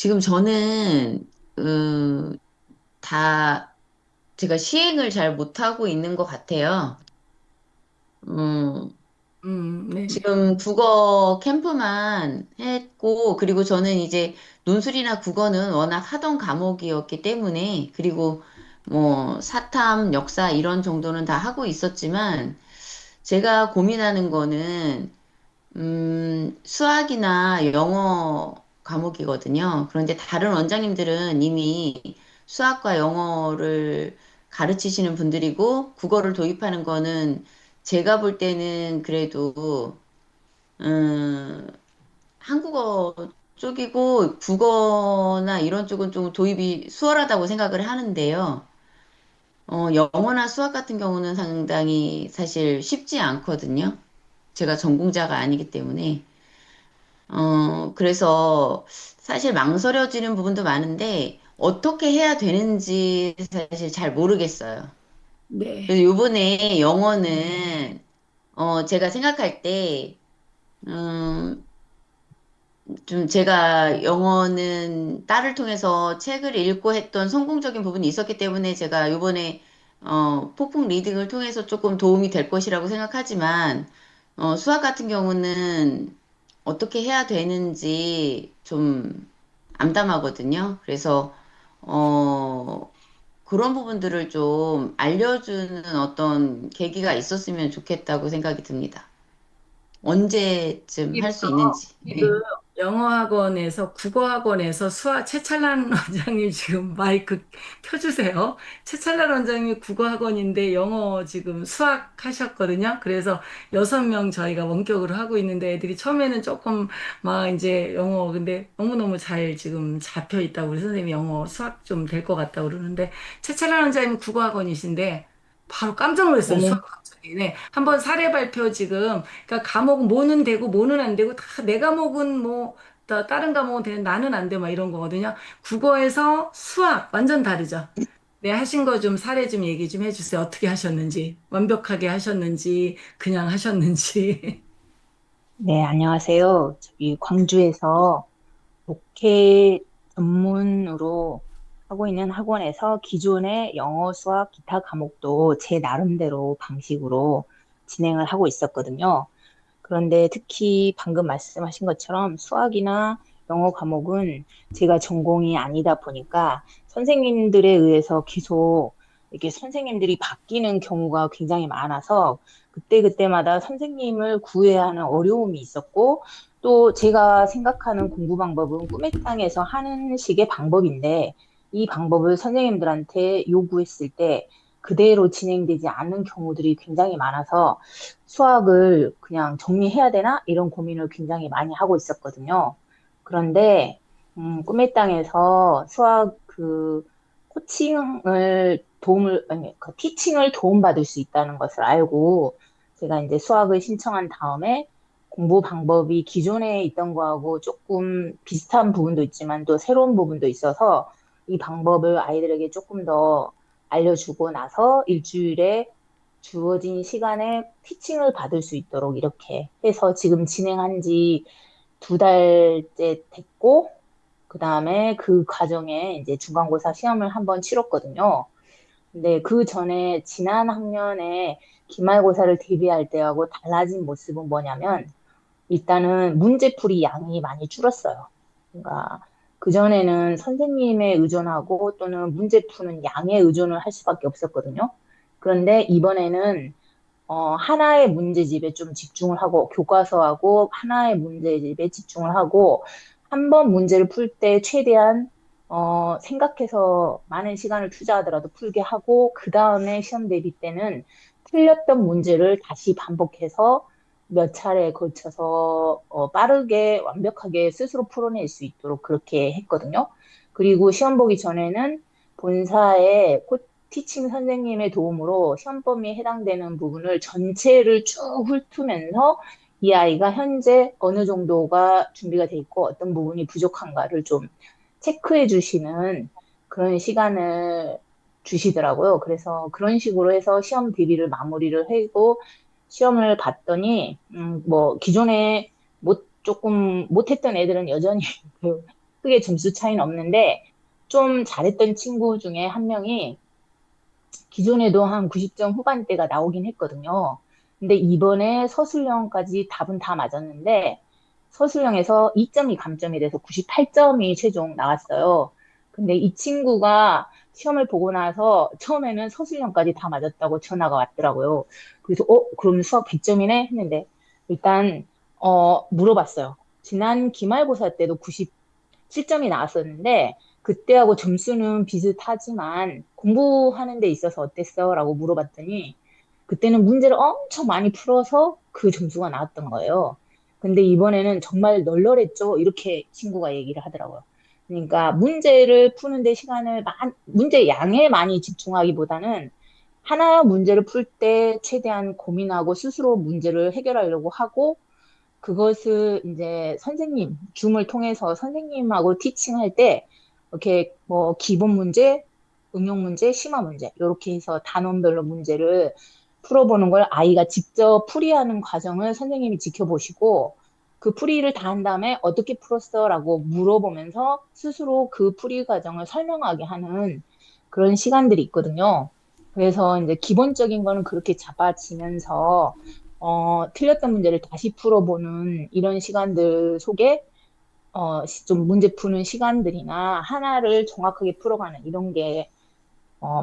지금 저는, 다 제가 시행을 잘 못하고 있는 것 같아요. 음, 네네. 지금 국어 캠프만 했고, 그리고 저는 이제 논술이나 국어는 워낙 하던 과목이었기 때문에, 그리고 뭐 사탐, 역사 이런 정도는 다 하고 있었지만, 제가 고민하는 거는 수학이나 영어 과목이거든요. 그런데 다른 원장님들은 이미 수학과 영어를 가르치시는 분들이고, 국어를 도입하는 거는 제가 볼 때는 그래도, 음, 한국어 쪽이고, 국어나 이런 쪽은 좀 도입이 수월하다고 생각을 하는데요. 영어나 수학 같은 경우는 상당히 사실 쉽지 않거든요. 제가 전공자가 아니기 때문에. 그래서 사실 망설여지는 부분도 많은데 어떻게 해야 되는지 사실 잘 모르겠어요. 네. 그래서 요번에 영어는 제가 생각할 때 음, 좀 제가 영어는 딸을 통해서 책을 읽고 했던 성공적인 부분이 있었기 때문에 제가 요번에 폭풍 리딩을 통해서 조금 도움이 될 것이라고 생각하지만 수학 같은 경우는 어떻게 해야 되는지 좀 암담하거든요. 그래서 그런 부분들을 좀 알려주는 어떤 계기가 있었으면 좋겠다고 생각이 듭니다. 언제쯤 할 수 있는지. 지금 네. 영어학원에서, 국어학원에서 최찬란 원장님 지금 마이크 켜주세요. 최찬란 원장님 국어학원인데 영어 지금 수학 하셨거든요. 그래서 6명 저희가 원격으로 하고 있는데 애들이 처음에는 조금 막 이제 영어 근데 너무너무 잘 지금 잡혀 있다고 우리 선생님이 영어 수학 좀 될 것 같다고 그러는데 최찬란 원장님 국어학원이신데 바로 깜짝 놀랐어요. 수학 어머, 갑자기. 네. 한번 사례 발표 지금 그러니까 과목 뭐는 되고 뭐는 안 되고 다 내 과목은 뭐 다른 과목은 되는 나는 안 돼 막 이런 거거든요. 국어에서 수학 완전 다르죠. 네, 하신 거 좀 사례 좀 얘기 좀 해주세요. 어떻게 하셨는지, 완벽하게 하셨는지, 그냥 하셨는지. 네, 안녕하세요. 저기 광주에서 독해 전문으로 하고 있는 학원에서 기존의 영어, 수학, 기타 과목도 제 나름대로 방식으로 진행을 하고 있었거든요. 그런데 특히 방금 말씀하신 것처럼 수학이나 영어 과목은 제가 전공이 아니다 보니까 선생님들에 의해서 계속 이렇게 선생님들이 바뀌는 경우가 굉장히 많아서 그때그때마다 선생님을 구해야 하는 어려움이 있었고 또 제가 생각하는 공부 방법은 꿈의 땅에서 하는 식의 방법인데 이 방법을 선생님들한테 요구했을 때 그대로 진행되지 않는 경우들이 굉장히 많아서 수학을 그냥 정리해야 되나? 이런 고민을 굉장히 많이 하고 있었거든요. 그런데, 꿈의 땅에서 수학 아니, 그 티칭을 도움받을 수 있다는 것을 알고, 제가 이제 수학을 신청한 다음에 공부 방법이 기존에 있던 거하고 조금 비슷한 부분도 있지만 또 새로운 부분도 있어서 이 방법을 아이들에게 조금 더 알려주고 나서 일주일에 주어진 시간에 티칭을 받을 수 있도록 이렇게 해서 지금 진행한 지 2달째 됐고, 그 다음에 그 과정에 이제 중간고사 시험을 한번 치렀거든요. 근데 그 전에 지난 학년에 기말고사를 대비할 때하고 달라진 모습은 뭐냐면, 일단은 문제풀이 양이 많이 줄었어요. 그러니까 그전에는 선생님에 의존하고 또는 문제 푸는 양에 의존을 할 수밖에 없었거든요. 그런데 이번에는 하나의 문제집에 좀 집중을 하고, 교과서하고 하나의 문제집에 집중을 하고, 한 번 문제를 풀 때 최대한, 생각해서 많은 시간을 투자하더라도 풀게 하고, 그 다음에 시험 대비 때는 틀렸던 문제를 다시 반복해서 몇 차례에 걸쳐서, 빠르게 완벽하게 스스로 풀어낼 수 있도록 그렇게 했거든요. 그리고 시험 보기 전에는 본사에 티칭 선생님의 도움으로 시험 범위에 해당되는 부분을 전체를 쭉 훑으면서 이 아이가 현재 어느 정도가 준비가 돼 있고 어떤 부분이 부족한가를 좀 체크해 주시는 그런 시간을 주시더라고요. 그래서 그런 식으로 해서 시험 대비를 마무리를 하고 시험을 봤더니 뭐 기존에 조금 못했던 애들은 여전히 크게 점수 차이는 없는데 좀 잘했던 친구 중에 한 명이 기존에도 한 90점 후반대가 나오긴 했거든요. 근데 이번에 서술형까지 답은 다 맞았는데 서술형에서 2점이 감점이 돼서 98점이 최종 나왔어요. 근데 이 친구가 시험을 보고 나서 처음에는 서술형까지 다 맞았다고 전화가 왔더라고요. 그래서 그럼 수학 100점이네 했는데 일단 물어봤어요. 지난 기말고사 때도 7점이 나왔었는데 그때하고 점수는 비슷하지만 공부하는 데 있어서 어땠어? 라고 물어봤더니 그때는 문제를 엄청 많이 풀어서 그 점수가 나왔던 거예요. 근데 이번에는 정말 널널했죠. 이렇게 친구가 얘기를 하더라고요. 그러니까 문제를 푸는데 문제 양에 많이 집중하기보다는 하나 문제를 풀 때 최대한 고민하고 스스로 문제를 해결하려고 하고 그것을 이제 줌을 통해서 선생님하고 티칭할 때, 이렇게 뭐 기본 문제, 응용 문제, 심화 문제, 이렇게 해서 단원별로 문제를 풀어보는 걸 아이가 직접 풀이하는 과정을 선생님이 지켜보시고, 그 풀이를 다 한 다음에 어떻게 풀었어? 라고 물어보면서 스스로 그 풀이 과정을 설명하게 하는 그런 시간들이 있거든요. 그래서 이제 기본적인 거는 그렇게 잡아지면서 틀렸던 문제를 다시 풀어보는 이런 시간들 속에 좀 문제 푸는 시간들이나 하나를 정확하게 풀어가는 이런 게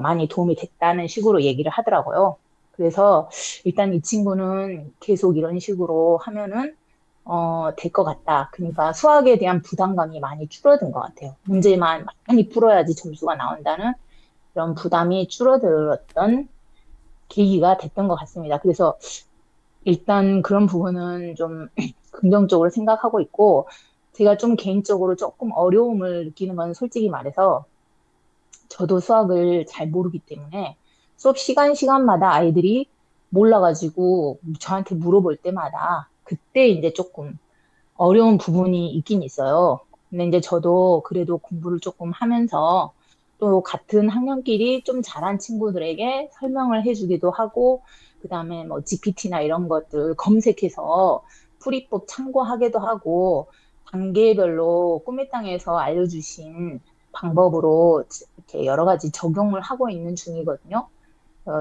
많이 도움이 됐다는 식으로 얘기를 하더라고요. 그래서 일단 이 친구는 계속 이런 식으로 하면은 될 것 같다. 그러니까 수학에 대한 부담감이 많이 줄어든 것 같아요. 문제만 많이 풀어야지 점수가 나온다는 그런 부담이 줄어들었던 계기가 됐던 것 같습니다. 그래서 일단 그런 부분은 좀 긍정적으로 생각하고 있고, 제가 좀 개인적으로 조금 어려움을 느끼는 건 솔직히 말해서 저도 수학을 잘 모르기 때문에 수업 시간마다 아이들이 몰라가지고 저한테 물어볼 때마다 그때 이제 조금 어려운 부분이 있긴 있어요. 근데 이제 저도 그래도 공부를 조금 하면서 또 같은 학년끼리 좀 잘한 친구들에게 설명을 해주기도 하고, 그 다음에 뭐 GPT나 이런 것들 검색해서 풀이법 참고하기도 하고, 단계별로 꿈의 땅에서 알려주신 방법으로 이렇게 여러 가지 적용을 하고 있는 중이거든요.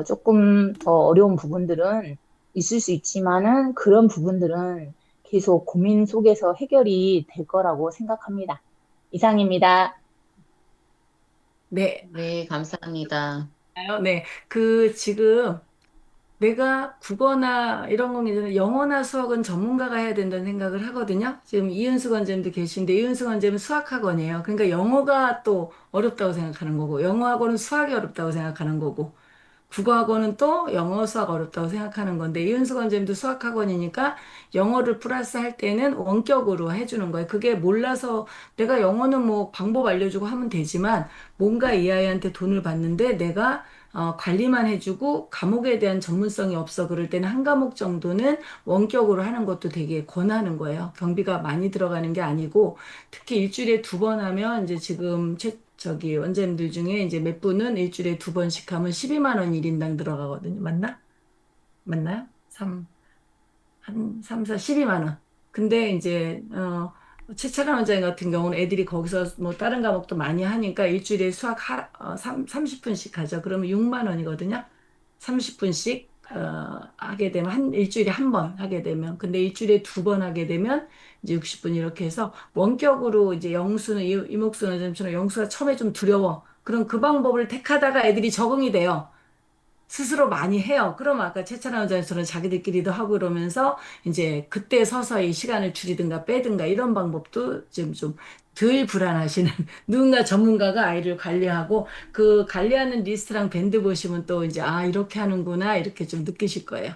조금 더 어려운 부분들은 있을 수 있지만은 그런 부분들은 계속 고민 속에서 해결이 될 거라고 생각합니다. 이상입니다. 네, 네, 감사합니다. 네. 그 지금 내가 국어나 이런 거는 영어나 수학은 전문가가 해야 된다는 생각을 하거든요. 지금 이은수 원장님도 계신데 이은수 원장님은 수학학원이에요. 그러니까 영어가 또 어렵다고 생각하는 거고 영어학원은 수학이 어렵다고 생각하는 거고 국어학원은 또 영어 수학 어렵다고 생각하는 건데 이은수 원장님도 수학학원이니까 영어를 플러스 할 때는 원격으로 해주는 거예요. 그게 몰라서 내가 영어는 뭐 방법 알려주고 하면 되지만 뭔가 이 아이한테 돈을 받는데 내가 관리만 해주고 과목에 대한 전문성이 없어 그럴 때는 한 과목 정도는 원격으로 하는 것도 되게 권하는 거예요. 경비가 많이 들어가는 게 아니고 특히 일주일에 2번 하면 이제 지금 저기 원장님들 중에 이제 몇 분은 일주일에 2번씩 하면 12만 원 1인당 들어가거든요. 맞나? 맞나요? 3, 4, 12만 원. 근데 이제, 최철원 원장님 같은 경우는 애들이 거기서 뭐 다른 과목도 많이 하니까 일주일에 수학 30분씩 하죠. 그러면 6만 원이거든요. 30분씩, 하게 되면, 일주일에 한 번 하게 되면. 근데 일주일에 2번 하게 되면 이제 60분 이렇게 해서 원격으로 이제 영수는, 이목수 원장님처럼 영수가 처음에 좀 두려워. 그럼 그 방법을 택하다가 애들이 적응이 돼요. 스스로 많이 해요. 그럼 아까 최찬아 원장님처럼 자기들끼리도 하고 그러면서 이제 그때 서서히 시간을 줄이든가 빼든가 이런 방법도 지금 좀 덜 불안하시는 누군가 전문가가 아이를 관리하고 그 관리하는 리스트랑 밴드 보시면 또 이제 아 이렇게 하는구나 이렇게 좀 느끼실 거예요.